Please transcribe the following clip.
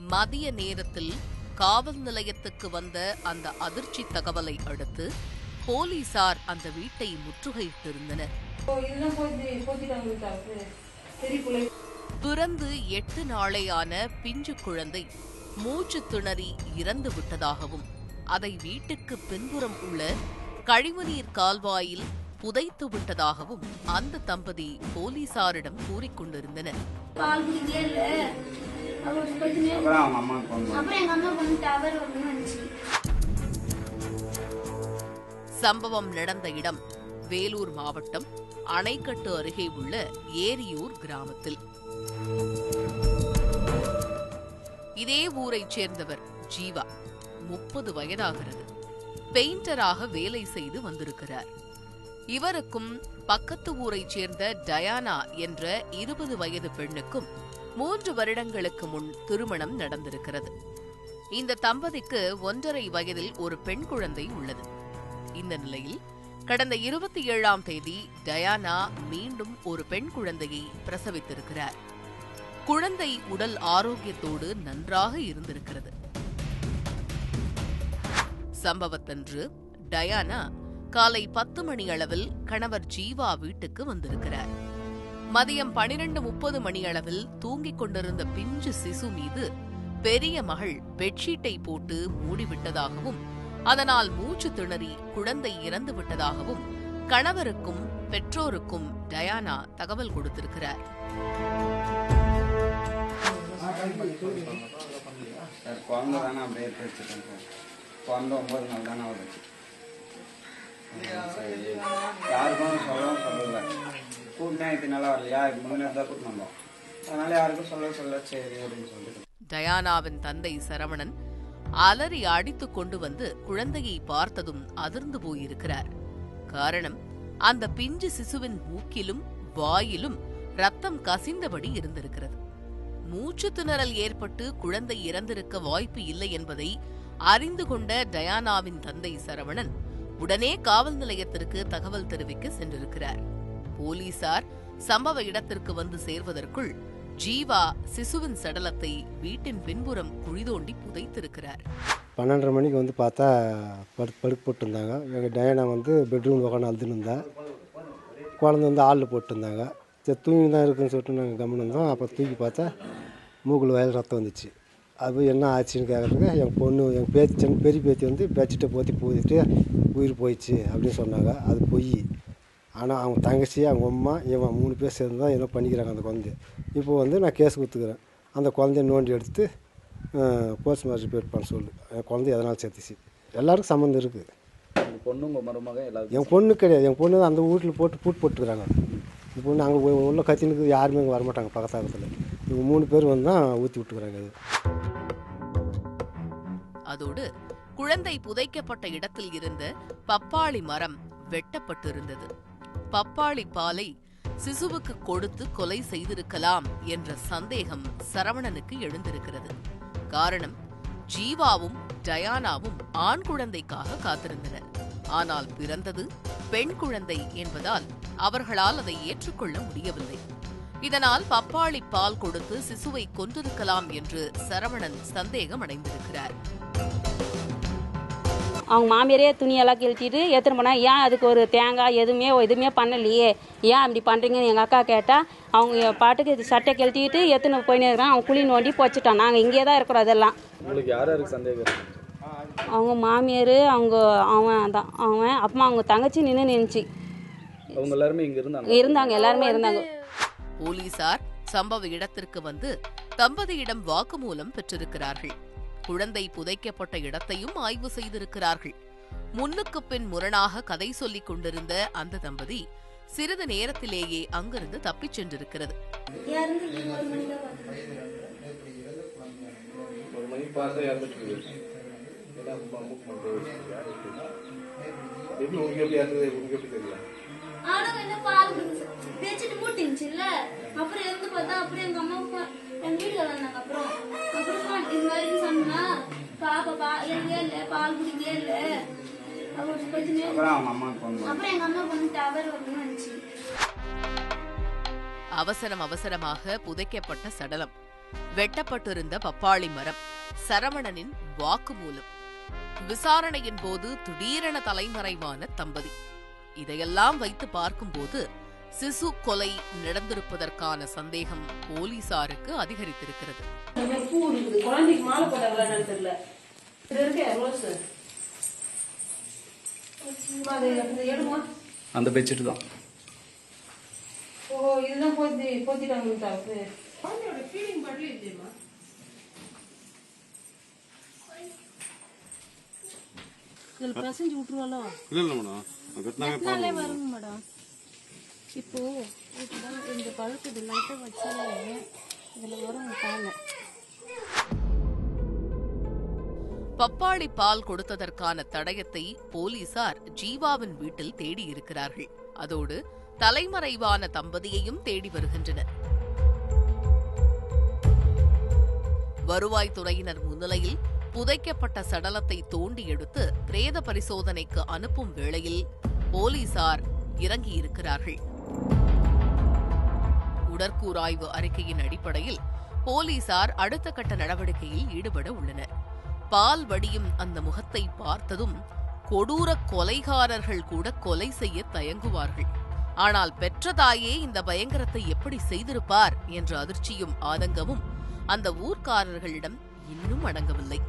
மதிய நேரத்தில் காவல் நிலையத்துக்கு வந்த அந்த அதிர்ச்சி தகவலை அடுத்து போலீசார் அந்த வீட்டை முற்றுகையிட்டிருந்தனர். பிறந்து 8 நாளேயான பிஞ்சு குழந்தை மூச்சு திணறி இறந்து விட்டதாகவும் அதை வீட்டுக்கு பின்புறம் உள்ள கழிவுநீர் கால்வாயில் புதைத்து விட்டதாகவும் அந்த தம்பதி போலீசாரிடம் கூறிக்கொண்டிருந்தனர். சம்பவம் நடந்த இடம் வேலூர் மாவட்டம் அணைக்கட்டு அருகே உள்ள ஏரியூர் கிராமத்தில். இதே ஊரைச் சேர்ந்தவர் ஜீவா. 30 வயதாகிறது. பெயிண்டராக வேலை செய்து வந்திருக்கிறார். இவருக்கும் பக்கத்து ஊரைச் சேர்ந்த டயானா என்ற 20 வயது பெண்ணுக்கும் 3 வருடங்களுக்கு முன் திருமணம் நடந்திருக்கிறது. இந்த தம்பதிக்கு 1.5 வயதில் ஒரு பெண் குழந்தை உள்ளது. இந்த நிலையில் கடந்த 27ஆம் தேதி டயானா மீண்டும் ஒரு பெண் குழந்தையை பிரசவித்திருக்கிறார். குழந்தை உடல் ஆரோக்கியத்தோடு நன்றாக இருந்திருக்கிறது. சம்பவத்தன்று டயானா காலை 10 மணி அளவில் கணவர் ஜீவா வீட்டுக்கு வந்திருக்கிறார். மதியம் 12:30 மணி அளவில் தூங்கிக் கொண்டிருந்த பிஞ்சு சிசு மீது பெரிய மகள் பெட்ஷீட்டை போட்டு மூடிவிட்டதாகவும் அதனால் மூச்சு திணறி குழந்தை இறந்து விட்டதாகவும் கணவருக்கும் பெற்றோருக்கும் டயானா தகவல் கொடுத்திருக்கிறார். டயானாவின் தந்தை சரவணன் அலறி அடித்துக் கொண்டு வந்து குழந்தையை பார்த்ததும் அதிர்ந்து போயிருக்கிறார். காரணம், அந்த பிஞ்சு சிசுவின் மூக்கிலும் வாயிலும் ரத்தம் கசிந்தபடி இருந்திருக்கிறது. மூச்சு திணறல் ஏற்பட்டு குழந்தை இறந்திருக்க வாய்ப்பு இல்லை என்பதை அறிந்து கொண்ட டயானாவின் தந்தை சரவணன் உடனே காவல் நிலையத்திற்கு தகவல் தெரிவிக்க சென்றிருக்கிறார். போலீசார் சம்பவ இடத்திற்கு வந்து சேர்வதற்குள் ஜீவா சிசுவின் சடலத்தை வீட்டின் பின்புறம் குழிதோண்டி புதைத்திருக்கிறார். 12:30 மணிக்கு வந்து பார்த்தா படுக்க போட்டுருந்தாங்க. எங்கள் டயானா வந்து பெட்ரூம் உட்காந்து அழுதுன்னு இருந்தா. குழந்தை வந்து ஆளில் போட்டுருந்தாங்க. சரி தூங்கி தான் இருக்குன்னு சொல்லிட்டு நாங்கள் கவனம் இருந்தோம். அப்போ தூக்கி பார்த்தா மூக்கில் வயல் ரத்தம் வந்துச்சு. அது என்ன ஆச்சுன்னு கேட்குறதுக்கு என் பொண்ணு எங்கள் பேத்தி பெரிய பேத்தி வந்து பெட்ஷீட்டை ஊற்றிட்டு உயிர் போயிடுச்சு அப்படின்னு சொன்னாங்க. அது பொய். ஆனால் அவங்க தங்கச்சி அவங்க அம்மா இவன் 3 பேர் சேர்ந்து தான் என்ன பண்ணிக்கிறாங்க அந்த குழந்தைய. இப்போ வந்து நான் கேஸ் கொடுத்துக்கிறேன். அந்த குழந்தைய நோண்டி எடுத்து போஸ்ட் மாஸ்டர் பேட் பண்ண சொல்லு. என் குழந்தை எதனால் சேர்த்துச்சு. எல்லாருக்கும் சம்மந்தம் இருக்குது. பொண்ணு உங்கள் மருமகன் எல்லாரும் என் பொண்ணு கிடையாது. என் பொண்ணு அந்த வீட்டில் பூட்டு போட்டுக்கிறாங்க. என் பொண்ணு அங்கே உள்ள கத்தினுக்கு யாருமே அங்கே வரமாட்டாங்க. பக்கத்தாக்கத்தில் இவங்க 3 பேர் வந்து தான் ஊற்றி விட்டுக்கிறாங்க. அதோடு குழந்தை புதைக்கப்பட்ட இடத்தில் இருந்த பப்பாளி மரம் வெட்டப்பட்டிருந்தது. பப்பாளி பாலை சிசுவுக்கு கொடுத்து கொலை செய்திருக்கலாம் என்ற சந்தேகம் சரவணனுக்கு எழுந்திருக்கிறது. காரணம், ஜீவாவும் டயானாவும் ஆண் குழந்தைக்காக காத்திருந்தனர். ஆனால் பிறந்தது பெண் குழந்தை என்பதால் அவர்களால் அதை ஏற்றுக்கொள்ள முடியவில்லை. இதனால் பப்பாளி பால் கொடுத்து சிசுவை கொன்றிருக்கலாம் என்று சரவணன் சந்தேகம் அடைந்திருக்கிறார். அவங்க மாமியாரே துணியெல்லாம் கிழிச்சிட்டு எடுத்துன்னு போனால் ஏன் அதுக்கு ஒரு தேங்காய் எதுவுமே பண்ணலையே, ஏன் அப்படி பண்ணுறீங்கன்னு எங்கள் அக்கா கேட்டால் அவங்க பாட்டுக்கு சட்டை கிழிச்சிட்டு எடுத்துன்னு போயின்னு இருக்கிறான். அவன் குழி நோண்டி போச்சுட்டான். நாங்கள் இங்கே தான் இருக்கிறோம். அதெல்லாம் உங்களுக்கு யாருக்கு சந்தேகம்? அவங்க மாமியார் அவன் அப்பா அவங்க தங்கச்சி நின்றுச்சு. அவங்க எல்லாருமே இங்கே இருந்தாங்க. எல்லாருமே இருந்தாங்க. போலீசார் சம்பவ இடத்திற்கு வந்து தம்பதியிடம் வாக்குமூலம் பெற்றிருக்கிறார்கள். குழந்தை புதைக்கப்பட்ட இடத்தையும் ஆய்வு செய்திருக்கிறார்கள். முன்னுக்கு பின் முரணாக கதை சொல்லிக் கொண்டிருந்த அந்த தம்பதி சிறிது நேரத்திலேயே அங்கிருந்து தப்பிச் சென்றிருக்கிறது. அவசரமாக புதைக்கப்பட்ட சடலம் வெட்டப்பட்டிருந்த பப்பாளி மரம், சரவணனின் வாக்குமூலம், விசாரணையின் போது திடீரென தலைமறைவான தம்பதி, இதையெல்லாம் வைத்து பார்க்கும்போது சிசு கொலை நடந்திருப்பதற்கான சந்தேகம் போலீசாருக்கு அதிகரித்திருக்கிறது. அந்த பெட்ஷீட் தான். வருங்க மேடம். இப்போ இந்த பழுப்பு லைட்டாக வச்சாலே இதில் வரும் பால். பப்பாளி பால் கொடுத்ததற்கான தடயத்தை போலீசார் ஜீவாவின் வீட்டில் தேடியிருக்கிறார்கள். அதோடு தலைமறைவான தம்பதியையும் தேடி வருகின்றனர். வருவாய்த்துறையினர் முன்னிலையில் புதைக்கப்பட்ட சடலத்தை தோண்டி எடுத்து பிரேத பரிசோதனைக்கு அனுப்பும் வேளையில் போலீசார் இறங்கியிருக்கிறார்கள். உடற்கூறாய்வு அறிக்கையின் அடிப்படையில் போலீசார் அடுத்த கட்ட நடவடிக்கையில் ஈடுபட உள்ளனர். பால் வடியும் அந்த முகத்தை பார்த்ததும் கொடூர கொலைகாரர்கள் கூட கொலை செய்ய தயங்குவார்கள். ஆனால் பெற்ற தாயே இந்த பயங்கரத்தை எப்படி செய்திருப்பார் என்ற அதிர்ச்சியும் ஆதங்கமும் அந்த ஊர்க்காரர்களிடம் இன்னும் அடங்கவில்லை.